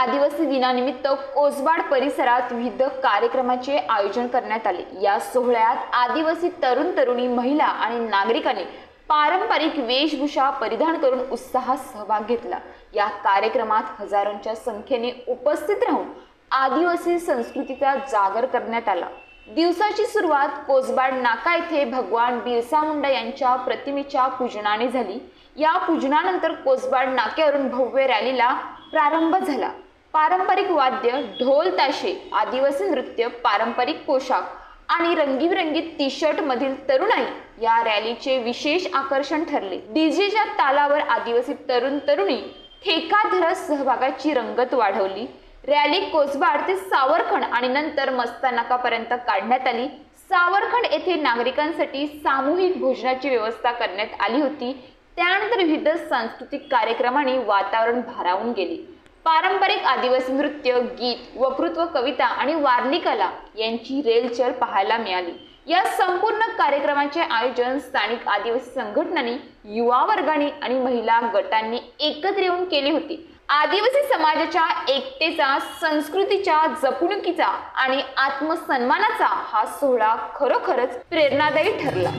आदिवासी दिनानिमित्त कोसबाड परिसरात विविध कार्यक्रमाचे आयोजन करण्यात आले। या सोहळ्यात आदिवासी तरुण तरुणी, महिला आणि नागरिकांनी पारंपरिक वेशभूषा परिधान करून उत्साहात सहभाग घेतला। या कार्यक्रमात हजारोंच्या संख्येने उपस्थित राहून आदिवासी संस्कृतीचा जागर करण्यात आला। दिवसाची सुरुवात कोसबाड नाका येथे भगवान बिरसा मुंडा यांच्या प्रतिमेच्या पूजनाने झाली। या पूजनानंतर कोसबाड नाक्यावरून भव्य रॅलीला प्रारंभ झाला। पारंपरिक वाद्य, ढोल ताशे, आदिवासी नृत्य, पारंपरिक पोशाख आणि रंगीबेरंगी टी-शर्ट मधील तरुणाई या रॅलीचे विशेष आकर्षण ठरले। डीजेच्या तालावर आदिवासी तरुण तरुणी ठेका धरत सहभागाची रंगत वाढवली। रॅली कोसबाड ते सावरखंड आणि नंतर मस्तानाकापर्यंत काढण्यात आली। सावरखंड येथे नागरिकांसाठी सामूहिक भोजनाची व्यवस्था करण्यात आली होती। त्यानंतर विविध सांस्कृतिक कार्यक्रमांनी वातावरण भारावून गेले। पारंपरिक आदिवासी नृत्य, गीत, वक्तृत्व, कविता आणि वारली कला यांची रेलचल पाहायला मिळाली। या संपूर्ण कार्यक्रमाचे आयोजन स्थानिक आदिवासी संघटनांनी, युवा वर्गाने आणि महिला गटांनी एकत्र येऊन केले होते। आदिवासी समाजाच्या एकतेचा, संस्कृतीच्या जपणुकीचा आणि आत्मसन्मानाचा हा सोहळा खरोखरच प्रेरणादायी ठरला।